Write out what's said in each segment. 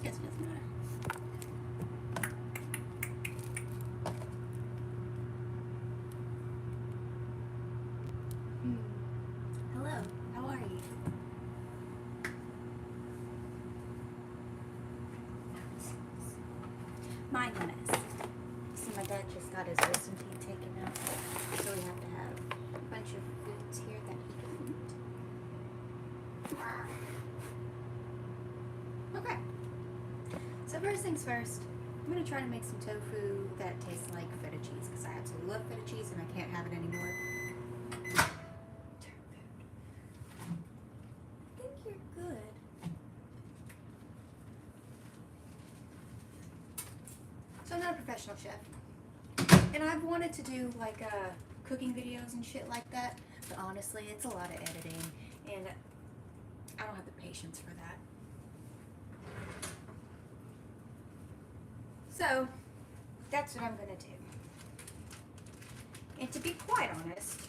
Guess it doesn't matter. Hello, how are you? Mine a mess. See, my dad just got his wisdom teeth taken out, so we have to have a bunch of foods here that he can eat. Okay. So first things first, I'm going to try to make some tofu that tastes like feta cheese, because I absolutely love feta cheese and I can't have it anymore. I think you're good. So I'm not a professional chef, and I've wanted to do like cooking videos and shit like that, but honestly it's a lot of editing and I don't have the patience for that. So that's what I'm gonna do. And to be quite honest,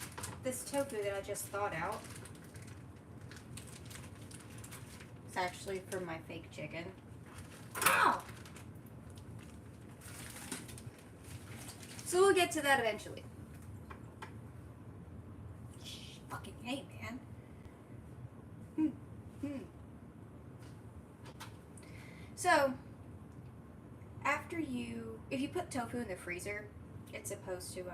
this tofu that I just thawed out is actually from my fake chicken. Ow! So we'll get to that eventually. Fucking hey, man. So, if you put tofu in the freezer, it's supposed to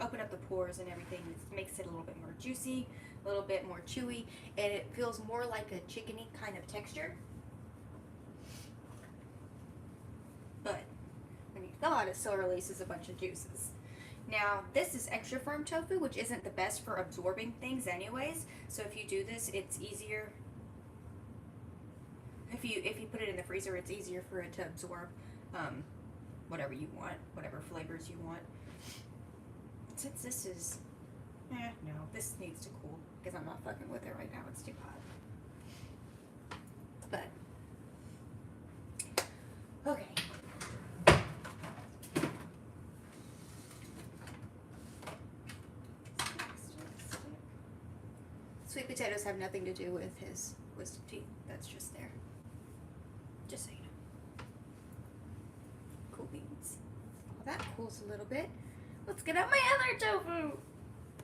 open up the pores and everything. It makes it a little bit more juicy, a little bit more chewy, and it feels more like a chickeny kind of texture. But when you thaw it, it still releases a bunch of juices. Now, this is extra firm tofu, which isn't the best for absorbing things anyways. So if you do this, it's easier. If you put it in the freezer, it's easier for it to absorb whatever you want, whatever flavors you want. Since this is, no, this needs to cool because I'm not fucking with it right now. It's too hot. But okay. Sweet potatoes have nothing to do with his wisdom teeth. That's just there. Just so you know. Cool beans. Well, that cools a little bit. Let's get out my other tofu.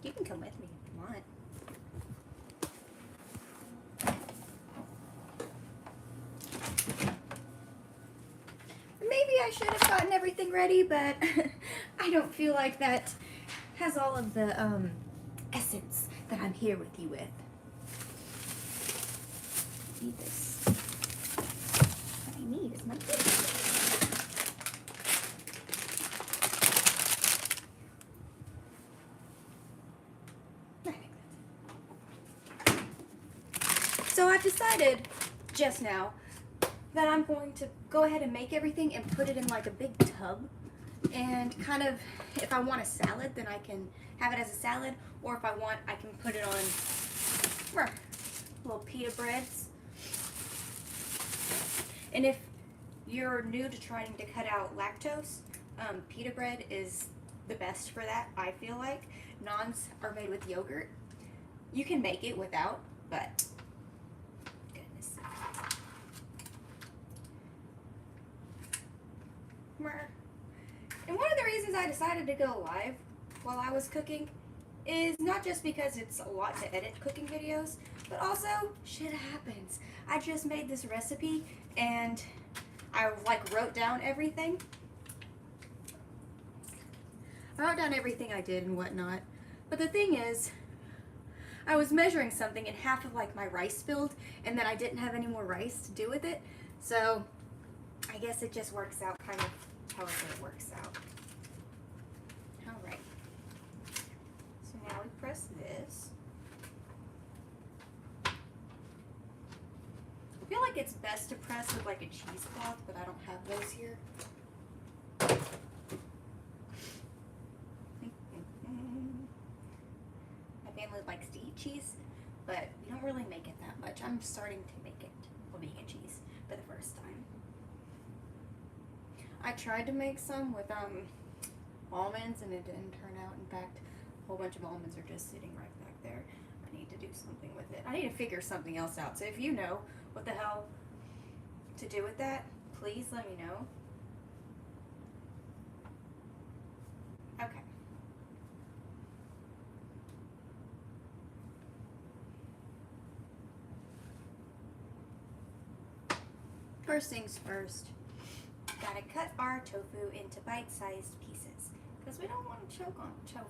You can come with me if you want. Maybe I should have gotten everything ready, but I don't feel like that has all of the essence that I'm here with you with. I need this. What I need is my food. So I've decided just now that I'm going to go ahead and make everything and put it in like a big tub, and kind of, if I want a salad, then I can have it as a salad, or if I want, I can put it on little pita breads. And if you're new to trying to cut out lactose, pita bread is the best for that, I feel like. Naans are made with yogurt. You can make it without, but goodness. And one of the reasons I decided to go live while I was cooking is not just because it's a lot to edit cooking videos, but also shit happens. I just made this recipe and I like wrote down everything. I wrote down everything I did and whatnot. But the thing is, I was measuring something and half of like my rice spilled, and then I didn't have any more rice to do with it. So I guess it just works out kind of however it works out. Alright. So now we press this. I feel like it's best to press with like a cheesecloth, but I don't have those here. My family likes to eat cheese, but we don't really make it that much. I'm starting to make it, well, vegan cheese, for the first time. I tried to make some with almonds and it didn't turn out. In fact, a whole bunch of almonds are just sitting right back there. I need to do something with it. I need to figure something else out. So if you know what the hell to do with that, please let me know. Okay. First things first, gotta cut our tofu into bite-sized pieces because we don't want to choke on tofu.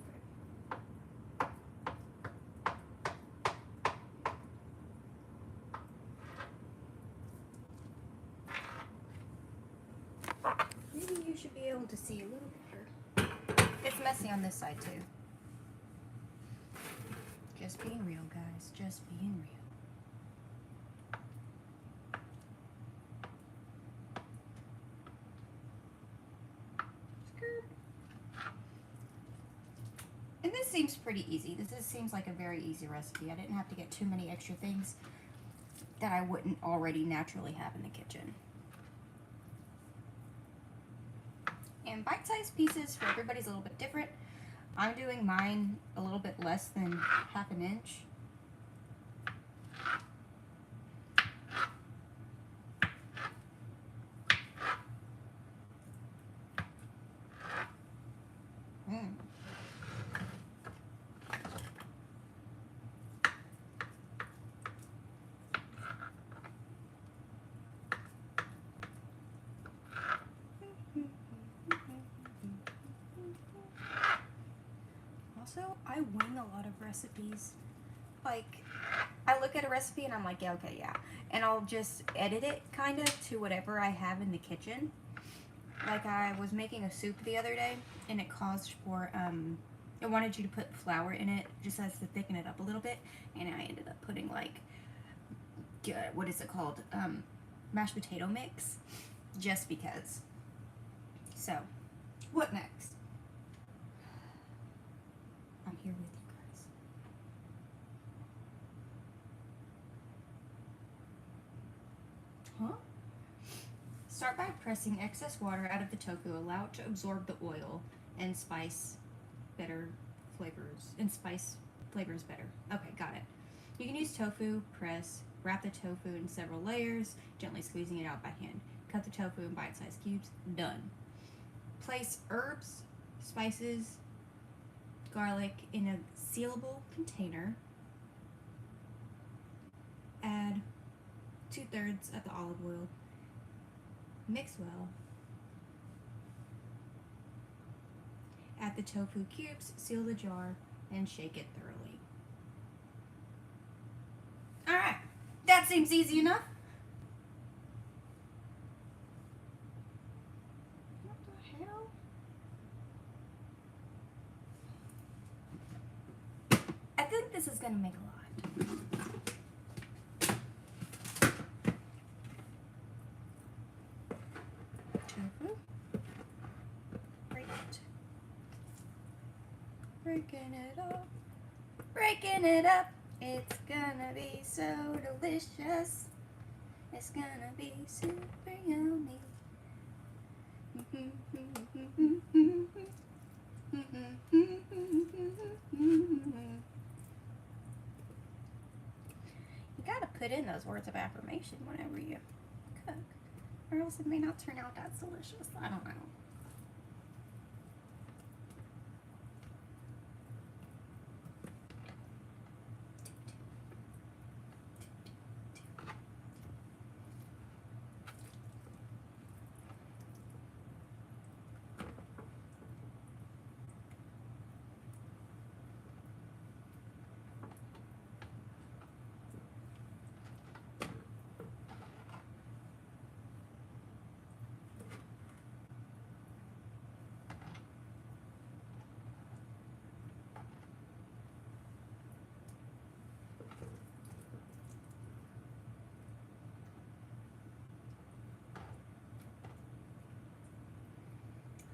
Maybe you should be able to see a little better. It's messy on this side too. Just being real, guys. Just being real. And this seems pretty easy. This seems like a very easy recipe. I didn't have to get too many extra things that I wouldn't already naturally have in the kitchen. And bite-sized pieces for everybody's a little bit different. I'm doing mine a little bit less than half an inch. Also, I wing a lot of recipes. Like, I look at a recipe and I'm like, yeah, okay, yeah. And I'll just edit it kind of to whatever I have in the kitchen. Like, I was making a soup the other day and it caused for, it wanted you to put flour in it just as to thicken it up a little bit. And I ended up putting, like, what is it called? Mashed potato mix. Just because. So, what next? I'm here with you guys. Huh? Start by pressing excess water out of the tofu. Allow it to absorb the oil and spice better flavors. And spice flavors better. Okay, got it. You can use tofu press. Wrap the tofu in several layers, gently squeezing it out by hand. Cut the tofu in bite-sized cubes. Done. Place herbs, spices, garlic in a sealable container. Add 2/3 of the olive oil. Mix well. Add the tofu cubes, seal the jar, and shake it thoroughly. Alright, that seems easy enough. What the hell? I think this is gonna make a lot. Tofu. Break it. Breaking it up. Breaking it up. It's gonna be so delicious. It's gonna be super yummy. You gotta put in those words of affirmation whenever you cook, or else it may not turn out as delicious. I don't know.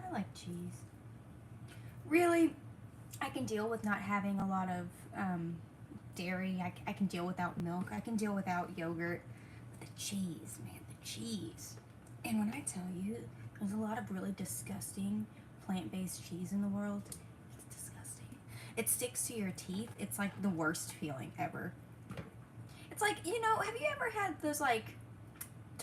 I like cheese. Really, I can deal with not having a lot of dairy. I can deal without milk. I can deal without yogurt. But the cheese, man, the cheese. And when I tell you, there's a lot of really disgusting plant-based cheese in the world. It's disgusting. It sticks to your teeth. It's like the worst feeling ever. It's like, you know, have you ever had those like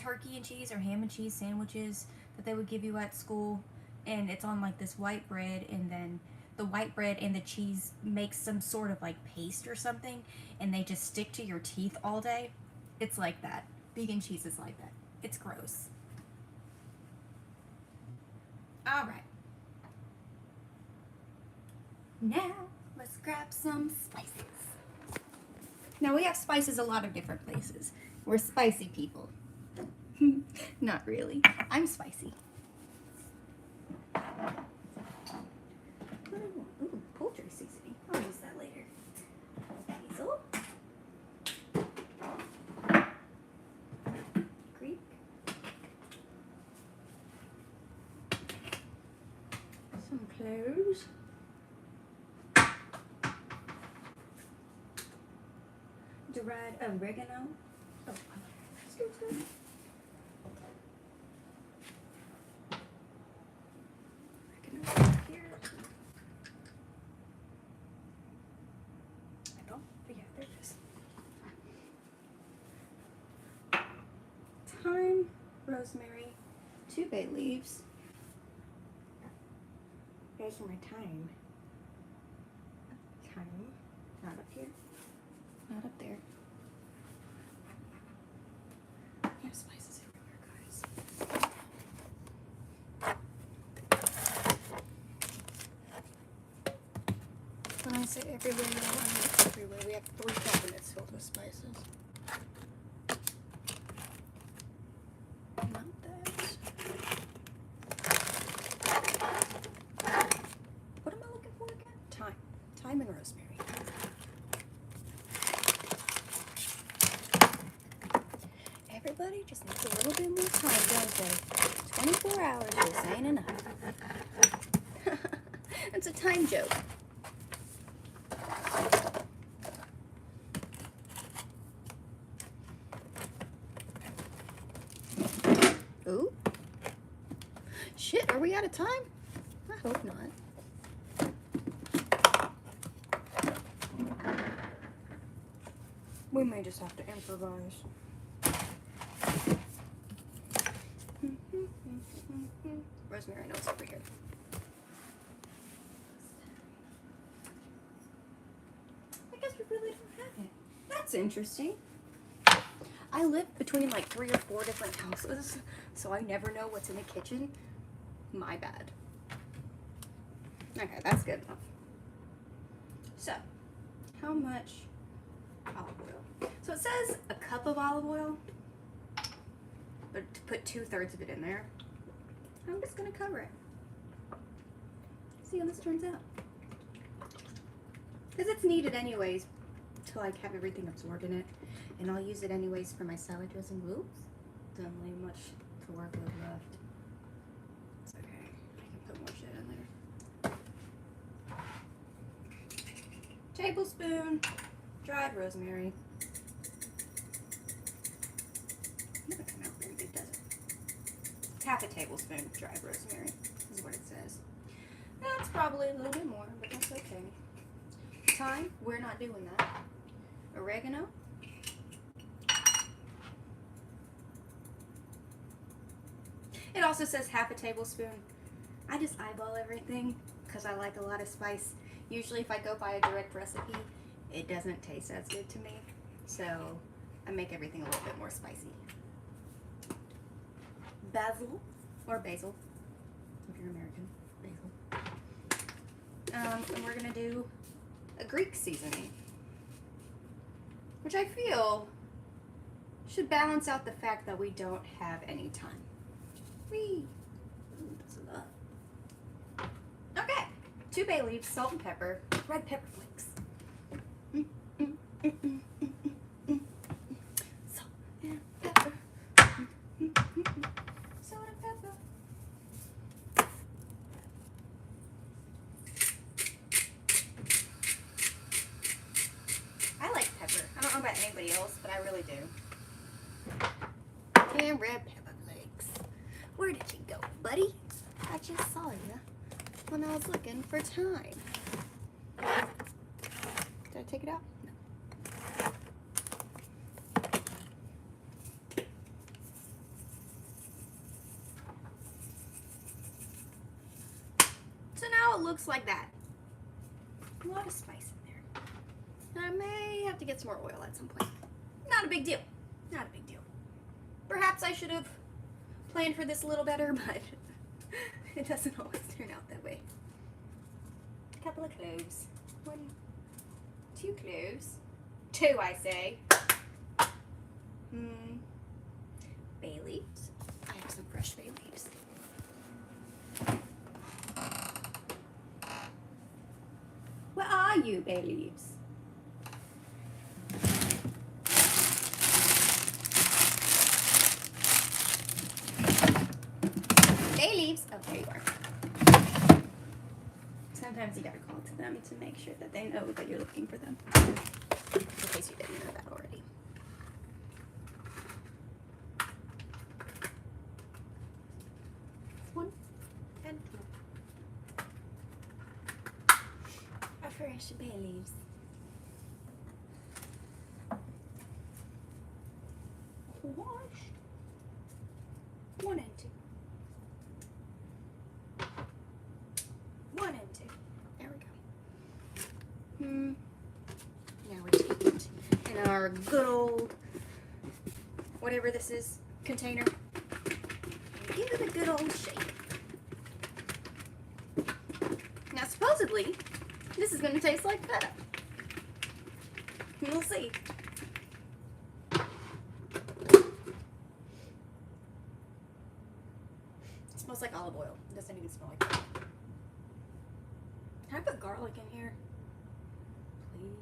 turkey and cheese or ham and cheese sandwiches that they would give you at school, and it's on like this white bread, and then the white bread and the cheese makes some sort of like paste or something, and they just stick to your teeth all day. It's like that. Vegan cheese is like that. It's gross. All right. Now let's grab some spices. Now we have spices a lot of different places. We're spicy people. Not really. I'm spicy. Ooh, poultry seasoning. I'll use that later. Basil. Greek. Some cloves. Dried oregano. Oh, excuse me. Oregano here. I don't. Yeah, there it is. Thyme, rosemary, 2 bay leaves. There's my thyme. Thyme. Not up here. Not up there. I have spices everywhere, guys. When I say everywhere, no, I mean everywhere. We have 3 cabinets filled with spices. Not that. What am I looking for again? Thyme. Thyme and rosemary. Everybody just needs a little bit more time, don't they? 24 hours just ain't enough. It's a time joke. Ooh. Shit, are we out of time? I hope not. We may just have to improvise. Rosemary, no, it's over here. I guess we really don't have it. That's interesting. I live between like 3 or 4 different houses, so I never know what's in the kitchen. My bad. Okay, that's good enough. So, how much olive oil? So it says a cup of olive oil, but to put 2/3 of it in there. I'm just gonna cover it. See how this turns out. Because it's needed anyways to like have everything absorbed in it. And I'll use it anyways for my salad dressing. Whoops. Don't leave much to work with left. It's okay. I can put more shit in there. Tablespoon dried rosemary. Never come out very big, does it? Half a tablespoon of dried rosemary is what it says. That's probably a little bit more, but that's okay. Thyme, we're not doing that. Oregano. It also says half a tablespoon. I just eyeball everything because I like a lot of spice. Usually if I go by a direct recipe, it doesn't taste as good to me. So I make everything a little bit more spicy. Basil, or basil, if you're American, basil. And we're gonna do a Greek seasoning, which I feel should balance out the fact that we don't have any time. Whee! Ooh, that's a lot. Okay, 2 bay leaves, salt and pepper, red pepper flakes. Salt and pepper. Salt and pepper. I like pepper. I don't know about anybody else, but I really do. And red pepper flakes. Where did you go, buddy? I just saw you when I was looking for thyme. Did I take it out? No. 1 it looks like that. A lot of spice in there. I may have to get some more oil at some point. Not a big deal. Not a big deal. Perhaps I should have planned for this a little better, but it doesn't always turn out that way. A couple of cloves. 1, 2 cloves. 2, I say. Bay leaves. I have some fresh bay leaves. Where are you, bay leaves? Bay leaves. Oh, there you are. Sometimes you gotta call to them to make sure that they know that you're looking for them. In case you didn't know that already. One and 2. Our fresh bay leaves. Washed. 1 and 2. 1 and 2. There we go. Now we take it in our good old, whatever this is, container. And give it a good old shake. Now supposedly, this is going to taste like feta. We'll see. It smells like olive oil. It doesn't even smell like feta. Can I put garlic in here? Please.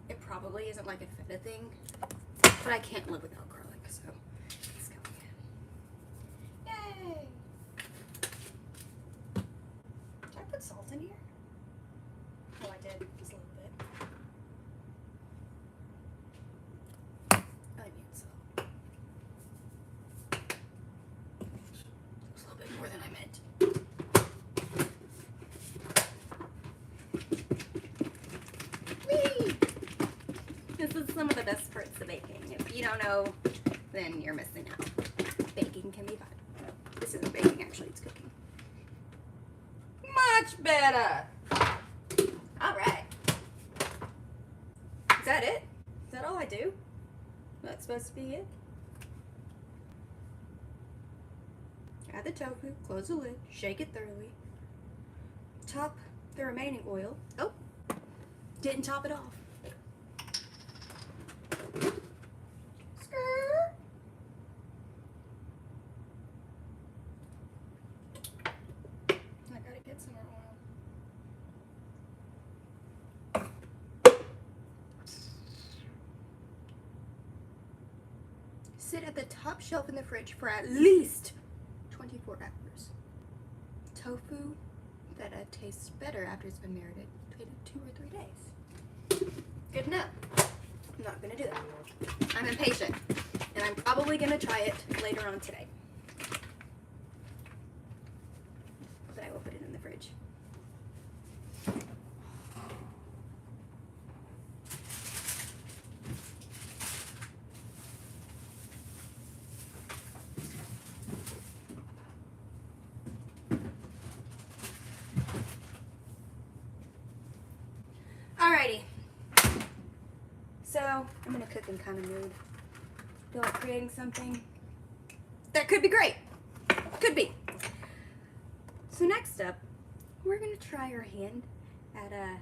It probably isn't like a feta thing, but I can't live without garlic, so it's going in. Yay! Did I put salt in here? Oh, I did. Just a little bit. Onion salt. Just a little bit more than I meant. This is some of the best parts of baking. If you don't know, then you're missing out. Baking can be fun. This isn't baking, actually, it's cooking. Much better! Alright. Is that it? Is that all I do? That's supposed to be it? Add the tofu, close the lid, shake it thoroughly. Top the remaining oil. Oh! Didn't top it off. I gotta get some more oil. Sit at the top shelf in the fridge for at least 24 hours. Tofu feta tastes better after it's been marinated 2 or 3 days. Good enough. I'm not gonna do that. I'm impatient, and I'm probably gonna try it later on today. But I will put it in the fridge. Alrighty. So, I'm in a cooking kind of mood. Feel like creating something that could be great. Could be. So next up, we're going to try our hand at a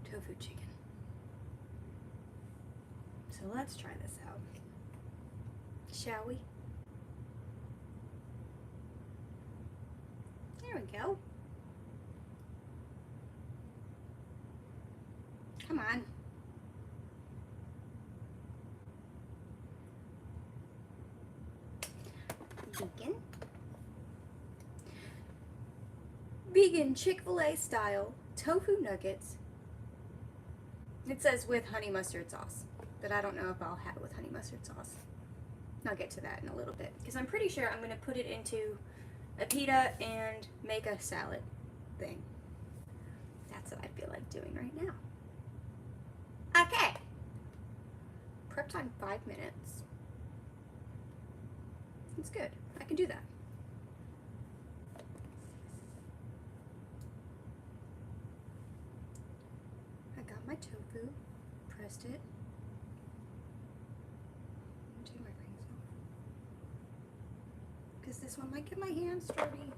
tofu chicken. So let's try this out. Shall we? There we go. Come on. Vegan Chick-fil-A style tofu nuggets. It says with honey mustard sauce, but I don't know if I'll have it with honey mustard sauce. I'll get to that in a little bit, because I'm pretty sure I'm going to put it into a pita and make a salad thing. That's what I feel like doing right now. Okay. Prep time 5 minutes. It's good. I can do that. got my tofu, pressed it. Take my rings off. Because this one might get my hands dirty.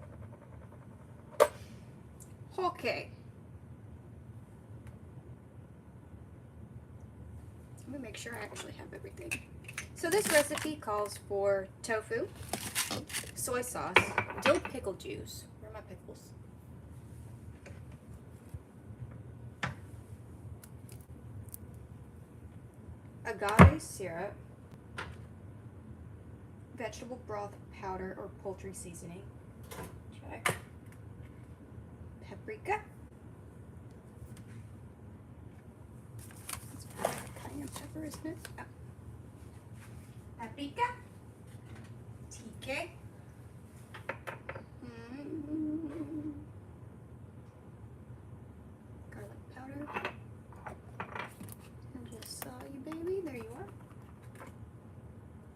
Okay. Let me make sure I actually have everything. So this recipe calls for tofu, soy sauce, dill pickle juice. Where are my pickles? Agave syrup, vegetable broth powder or poultry seasoning, check, paprika, it's cayenne pepper, isn't it? Oh. Paprika, TK, garlic powder. Saw you, baby. There you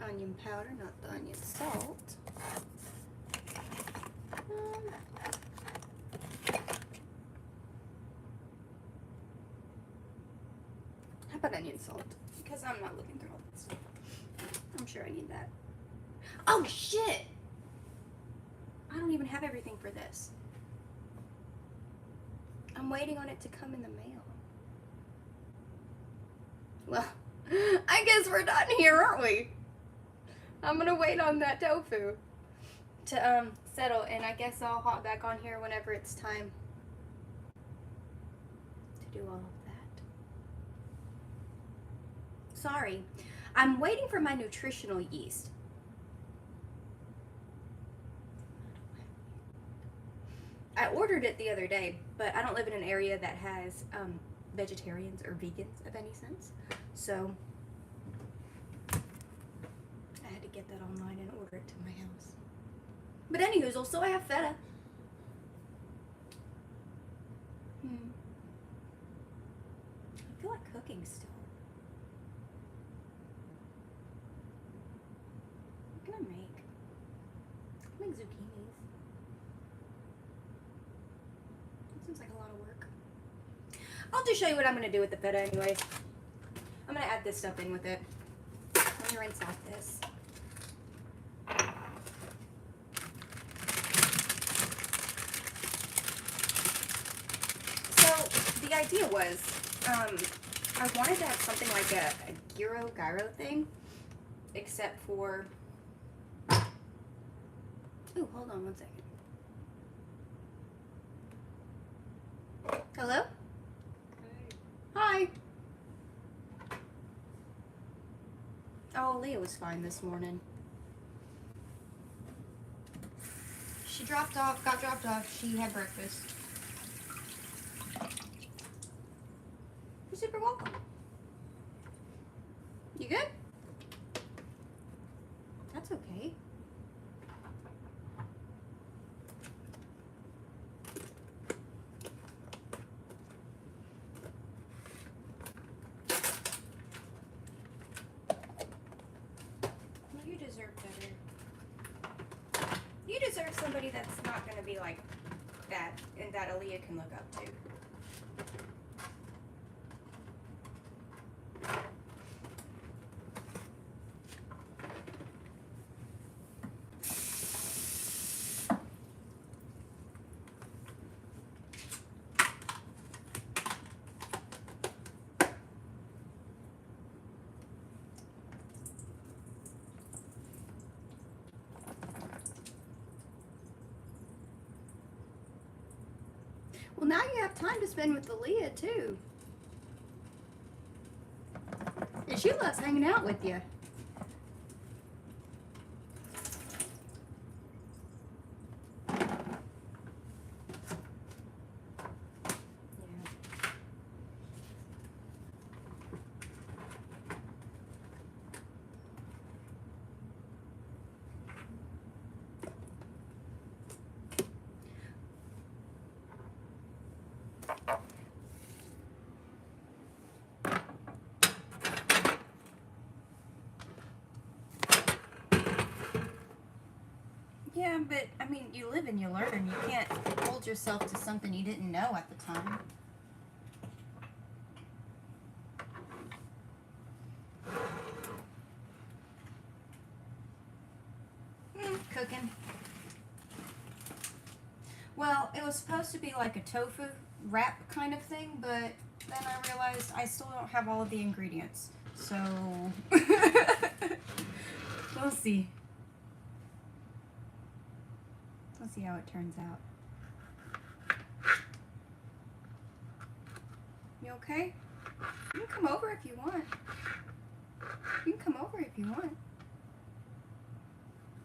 are. Onion powder, not the onion salt. How about onion salt? Because I'm not looking through all this stuff. I'm sure I need that. Oh, shit! I don't even have everything for this. I'm waiting on it to come in the mail. Well, I guess we're done here, aren't we? I'm gonna wait on that tofu to settle, and I guess I'll hop back on here whenever it's time to do all of that. Sorry, I'm waiting for my nutritional yeast. I ordered it the other day, but I don't live in an area that has vegetarians or vegans of any sense. So I had to get that online and order it to my house. But anywho, so I have feta. I feel like cooking still. What can I make? I'll make zucchinis. That seems like a lot of work. I'll just show you what I'm going to do with the feta anyways. I'm going to add this stuff in with it. Let me rinse off this. So the idea was, I wanted to have something like a gyro thing, except for, ooh, hold on one second. Hello? Hi. Oh, Leah was fine this morning. She got dropped off. She had breakfast. You're super welcome. You good? That's okay. You deserve somebody that's not going to be like that and that Aaliyah can look up to. Well, now you have time to spend with Aaliyah, too. And she loves hanging out with you. Yeah, but, I mean, you live and you learn. You can't hold yourself to something you didn't know at the time. was supposed to be like a tofu wrap kind of thing, but then I realized I still don't have all of the ingredients. So, we'll see. Let's see how it turns out. You okay? You can come over if you want. You can come over if you want.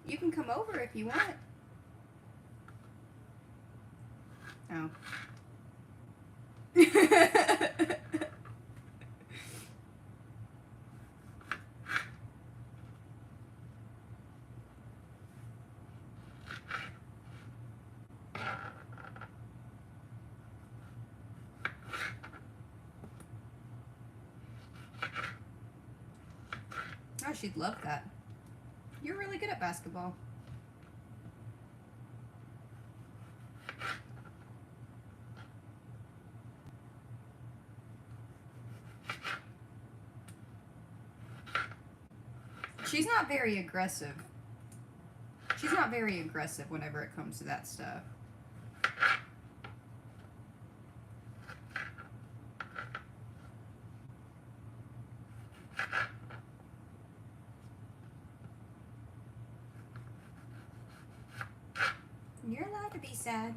You can come over if you want. Oh. Oh, she'd love that. You're really good at basketball. She's not very aggressive. She's not very aggressive whenever it comes to that stuff. You're allowed to be sad.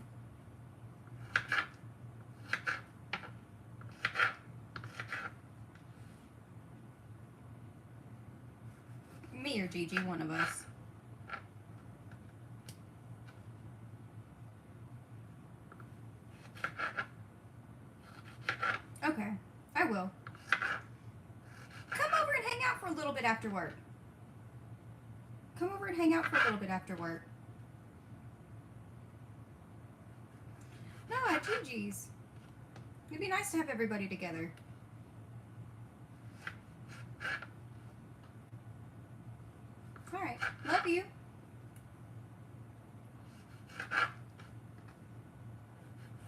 Me or Gigi, one of us. Okay, I will. Come over and hang out for a little bit after work. Come over and hang out for a little bit after work. No, at Gigi's. It'd be nice to have everybody together. Alright, love you.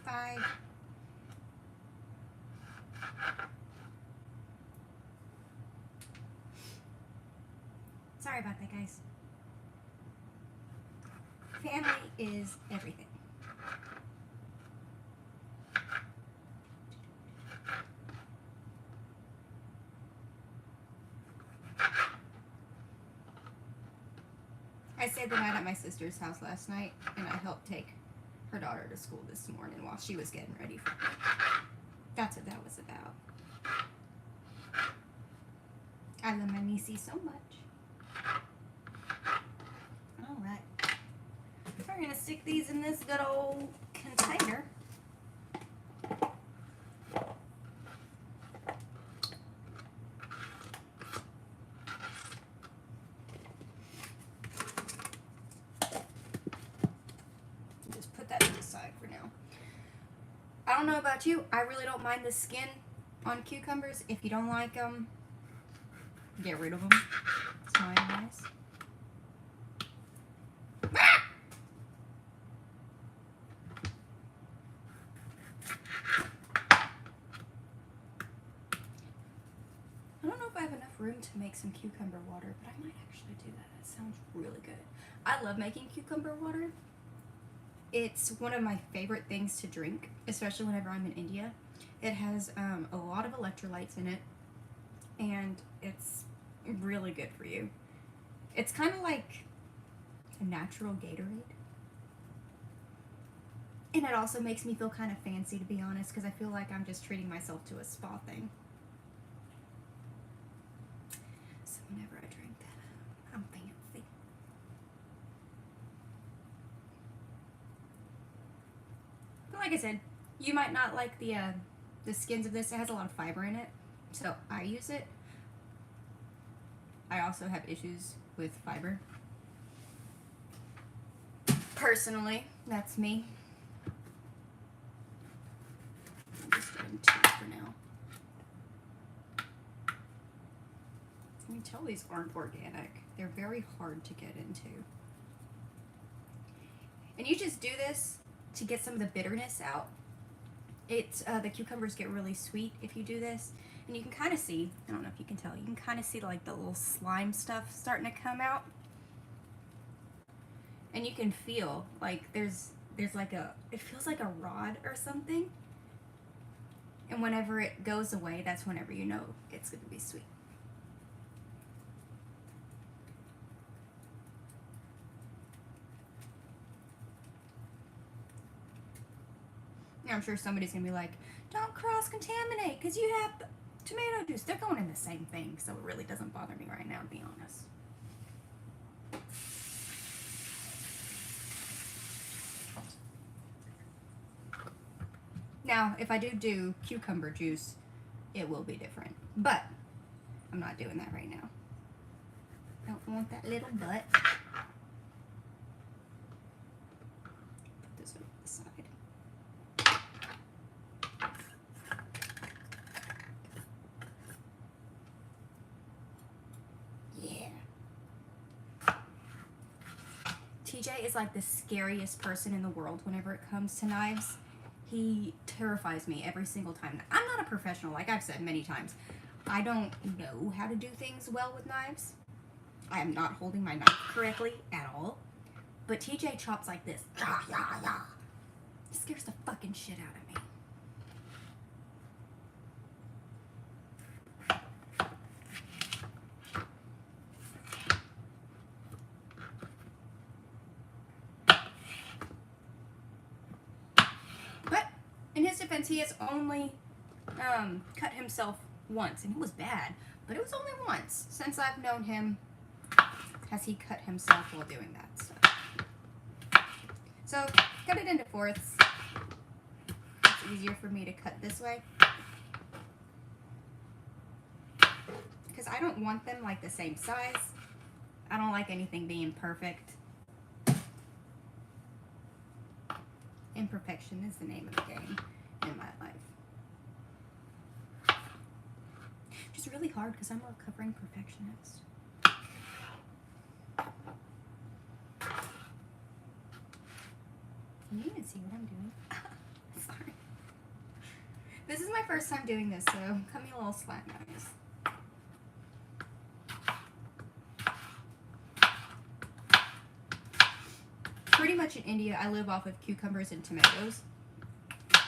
Bye. Sorry about that, guys. Family is everything. I stayed the night at my sister's house last night, and I helped take her daughter to school this morning while she was getting ready for it. That's what that was about. I love my niecey so much. Alright. We're going to stick these in this good old container. I don't know about you, I really don't mind the skin on cucumbers. If you don't like them, get rid of them. It's my advice. Ah! I don't know if I have enough room to make some cucumber water, but I might actually do that. That sounds really good. I love making cucumber water. It's one of my favorite things to drink, especially whenever I'm in India. It has a lot of electrolytes in it, and it's really good for you. It's kind of like a natural Gatorade. And it also makes me feel kind of fancy, to be honest, because I feel like I'm just treating myself to a spa thing. So whenever I drink that, I'm fancy. Like I said, you might not like the skins of this. It has a lot of fiber in it, so I use it. I also have issues with fiber. Personally, that's me. I'm just doing 2 for now. You can tell these aren't organic. They're very hard to get into. And you just do this to get some of the bitterness out. The cucumbers get really sweet if you do this, and you can kind of see, I don't know if you can tell, you can kind of see like the little slime stuff starting to come out, and you can feel like there's there's like it feels like a rod or something. And whenever it goes away, that's whenever you know it's going to be sweet. Now, I'm sure somebody's going to be like, don't cross-contaminate because you have tomato juice. They're going in the same thing, so it really doesn't bother me right now, to be honest. Now, if I do cucumber juice, it will be different. But I'm not doing that right now. Don't want that little butt. Put this over the side. Yeah. TJ is like the scariest person in the world whenever it comes to knives. He terrifies me every single time. I'm not a professional, like I've said many times. I don't know how to do things well with knives. I am not holding my knife correctly at all. But TJ chops like this. Yah, yah, yah. It scares the fucking shit out of me. But in his defense, he has only cut himself once, and it was bad. But it was only once since I've known him. Has he cut himself while doing that stuff? So cut it into fourths. It's easier for me to cut this way because I don't want them like the same size. I don't like anything being perfect. Imperfection is the name of the game in my life. Which is really hard because I'm a recovering perfectionist. Can you even see what I'm doing? Sorry. This is my first time doing this, so cut me a little slack, guys. Pretty much in India, I live off of cucumbers and tomatoes.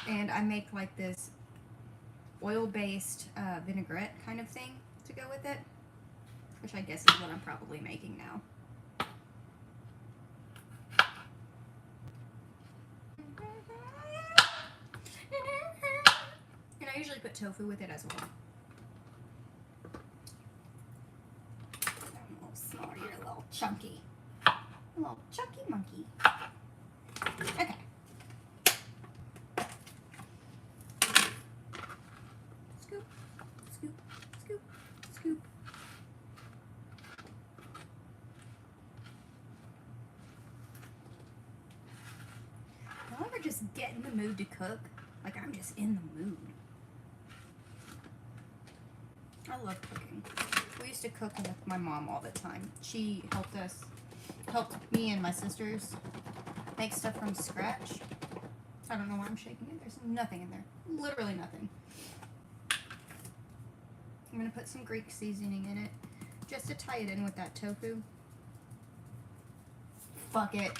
And I make like this oil-based vinaigrette kind of thing to go with it. Which I guess is what I'm probably making now. And I usually put tofu with it as well. I'm a little smaller, you're a little chunky. A little chunky monkey. Okay. Scoop, scoop, scoop, scoop. Don't ever just get in the mood to cook. Like, I'm just in the mood. I love cooking. We used to cook with my mom all the time. She helped me and my sisters make stuff from scratch. I don't know why I'm shaking it. There's nothing in there. Literally nothing. I'm going to put some Greek seasoning in it just to tie it in with that tofu. Fuck it.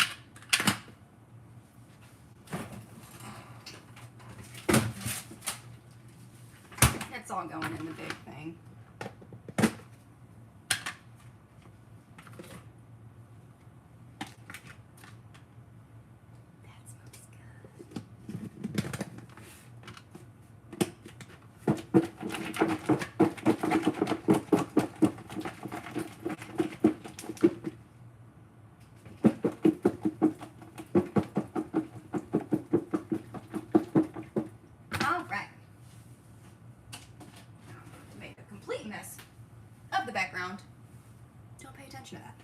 It's all going in the big thing. That smells mess of the background. Don't pay attention to that.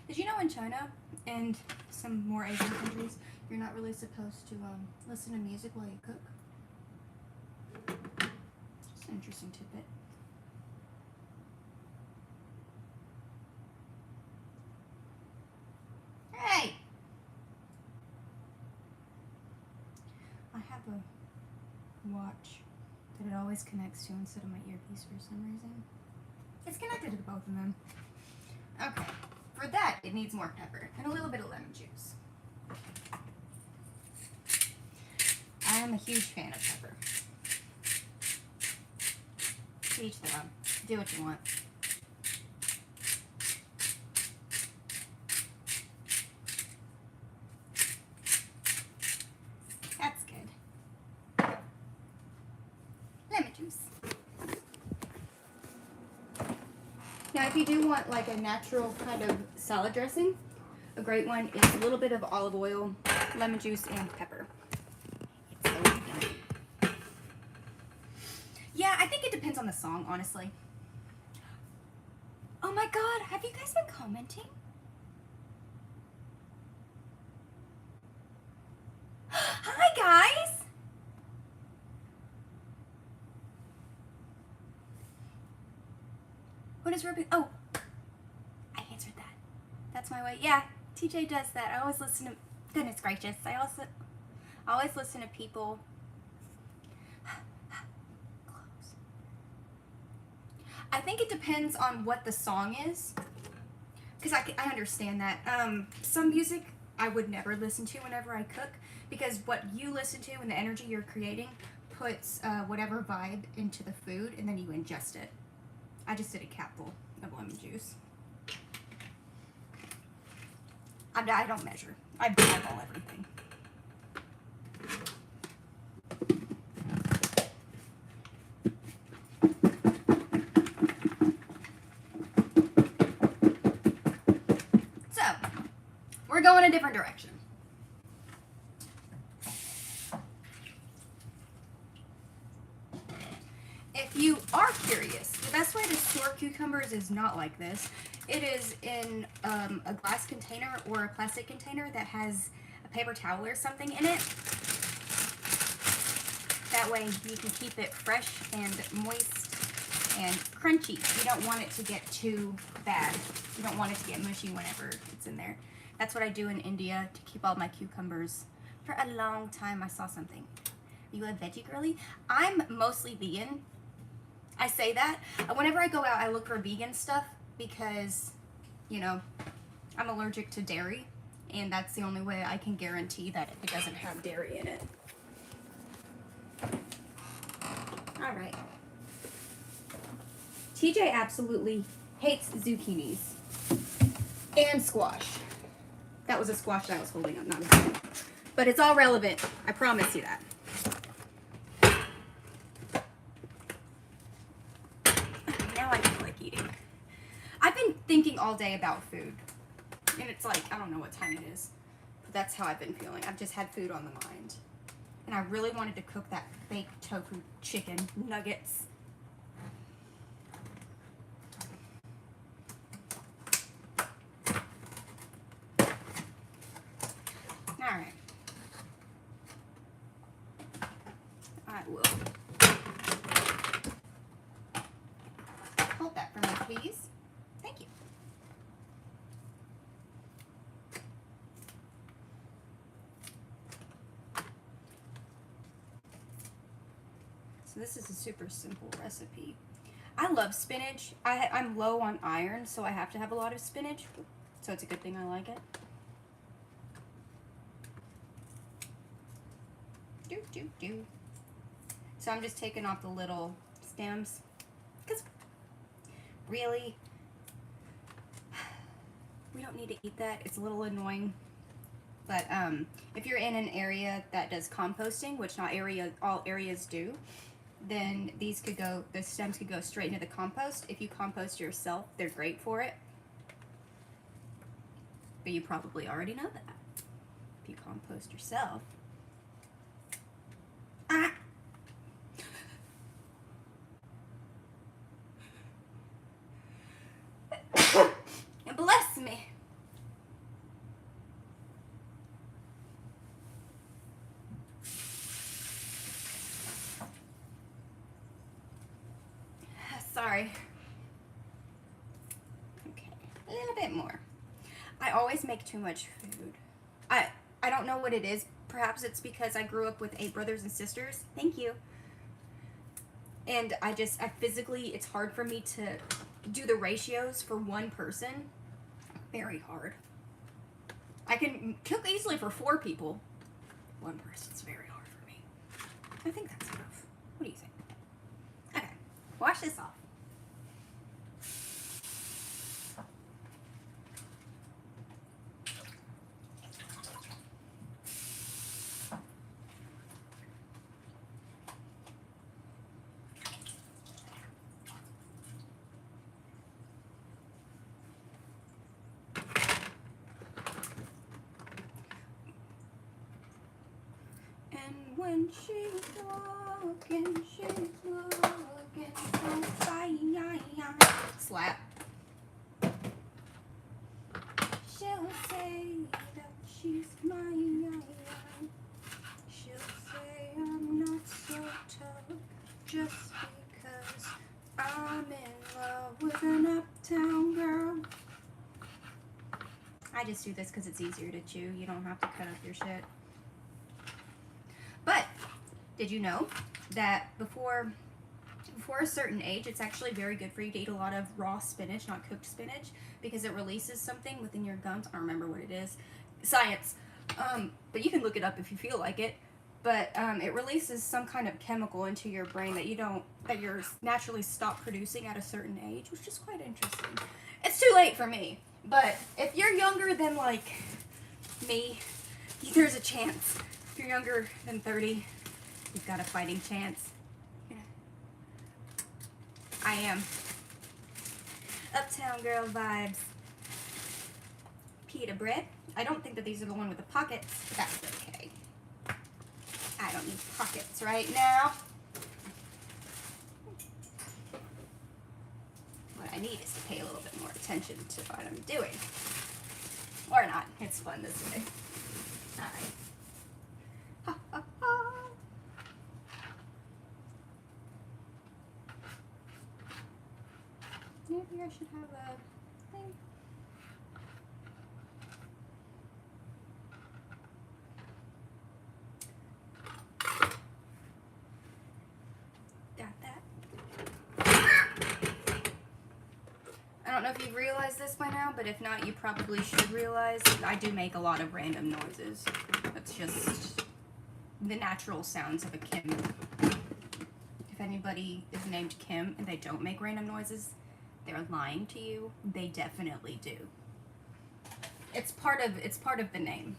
Did you know in China and some more Asian countries, you're not really supposed to listen to music while you cook? It's an interesting tidbit. Hey! I a watch that it always connects to instead of my earpiece for some reason. It's connected to both of them. Okay, for that it needs more pepper and a little bit of lemon juice. I am a huge fan of pepper. To each their own. Do what you want. That's good. Lemon juice. Now, if you do want like a natural kind of salad dressing, a great one is a little bit of olive oil, lemon juice, and pepper. It's so good. Yeah, I think it depends on the song, honestly. Oh my God, have you guys been commenting? Hi, guys! What is Ruby? Oh, I answered that. That's my way. Yeah, TJ does that. I always listen to, goodness gracious, I always listen to people. Close. I think it depends on what the song is, because I understand that. Some music I would never listen to whenever I cook, because what you listen to and the energy you're creating puts whatever vibe into the food, and then you ingest it. I just did a capful of lemon juice. I don't measure. I eyeball everything. So, we're going a different direction. If you are curious, the best way to store cucumbers is not like this. It is in a glass container or a plastic container that has a paper towel or something in it. That way you can keep it fresh and moist and crunchy. You don't want it to get too bad. You don't want it to get mushy whenever it's in there. That's what I do in India to keep all my cucumbers for a long time. I saw something. Are you a veggie girly? I'm mostly vegan. I say that. Whenever I go out, I look for vegan stuff because, you know, I'm allergic to dairy, and that's the only way I can guarantee that it doesn't have dairy in it. All right. TJ absolutely hates zucchinis and squash. That was a squash that I was holding up, not a zucchini. But it's all relevant. I promise you that. Now I feel like eating. I've been thinking all day about food. And it's like, I don't know what time it is. But that's how I've been feeling. I've just had food on the mind. And I really wanted to cook that baked tofu chicken nuggets. Alright. I will hold that for me, please. Thank you. So this is a super simple recipe. I love spinach. I'm low on iron, so I have to have a lot of spinach. So it's a good thing I like it. So I'm just taking off the little stems, because really, we don't need to eat that. It's a little annoying. But if you're in an area that does composting, which not all areas do, then the stems could go straight into the compost. If you compost yourself, they're great for it. But you probably already know that. If you compost yourself. Ah. Bless me. Sorry. Okay, a little bit more. I always make too much food. I don't know what it is, Perhaps it's because I grew up with 8 brothers and sisters. Thank you. And I physically, it's hard for me to do the ratios for one person. Very hard. I can cook easily for 4 people. One person's very hard for me. I think that's enough. What do you think? Okay, wash this off. When she's walking so fine. Slap. She'll say that she's mine. She'll say I'm not so tough just because I'm in love with an uptown girl. I just do this because it's easier to chew. You don't have to cut up your shit. But did you know that before a certain age, it's actually very good for you to eat a lot of raw spinach, not cooked spinach, because it releases something within your gums. I don't remember what it is. Science. But you can look it up if you feel like it. But it releases some kind of chemical into your brain that you're naturally stop producing at a certain age, which is quite interesting. It's too late for me. But if you're younger than like me, there's a chance. If you're younger than 30, you've got a fighting chance. Yeah. I am. Uptown girl vibes. Pita bread. I don't think that these are the one with the pockets, but that's okay. I don't need pockets right now. What I need is to pay a little bit more attention to what I'm doing. Or not. It's fun this way. Alright. Ha, ha, ha. Maybe I should have a thing. Got that. I don't know if you've realized this by now, but if not, you probably should realize I do make a lot of random noises. That's just the natural sounds of a Kim. If anybody is named Kim and they don't make random noises, they're lying to you. They definitely do. It's part of the name.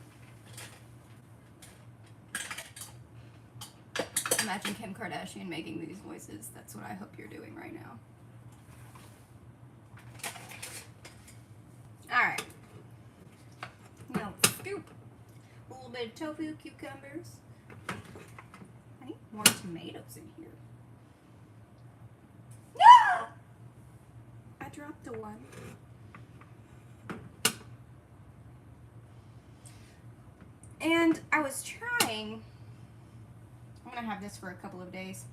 Imagine Kim Kardashian making these voices. That's what I hope you're doing right now. Alright. Now scoop a little bit of tofu, cucumbers. I need more tomatoes in here. No! I dropped the one. And I was trying, I'm gonna have this for a couple of days.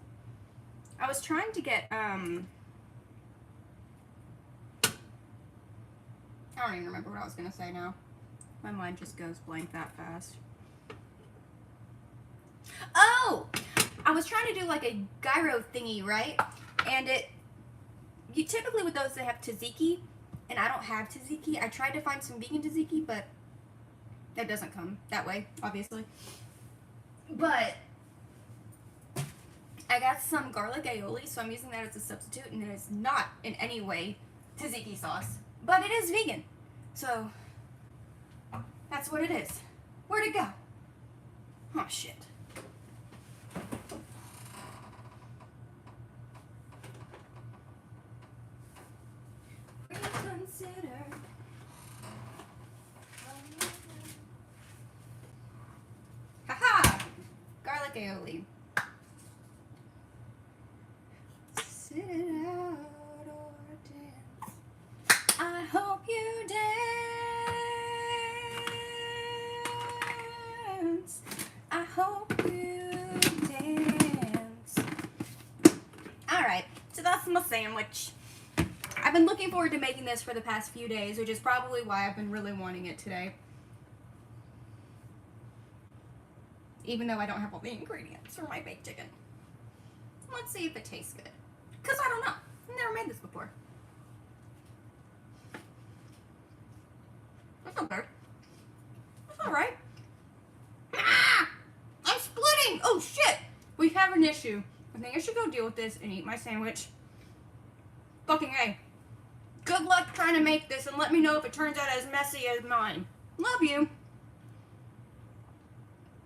I was trying to get, I don't even remember what I was gonna say now. My mind just goes blank that fast. Oh! I was trying to do like a gyro thingy, right? And you typically with those they have tzatziki, and I don't have tzatziki. I tried to find some vegan tzatziki, but that doesn't come that way, obviously. But I got some garlic aioli, so I'm using that as a substitute, and it is not in any way tzatziki sauce, but it is vegan. So that's what it is. Where'd it go? Oh shit. Reconsider. Haha! Garlic aioli. Sit it out or dance. I hope you dance. I hope you dance. Alright, so that's my sandwich. I've been looking forward to making this for the past few days, which is probably why I've been really wanting it today. even though I don't have all the ingredients for my baked chicken. Let's see if it tastes good. Because I don't know. I've never made this before. That's not bad. That's alright. Ah! I'm splitting! Oh shit! We have an issue. I think I should go deal with this and eat my sandwich. Fucking A. Good luck trying to make this and let me know if it turns out as messy as mine. Love you.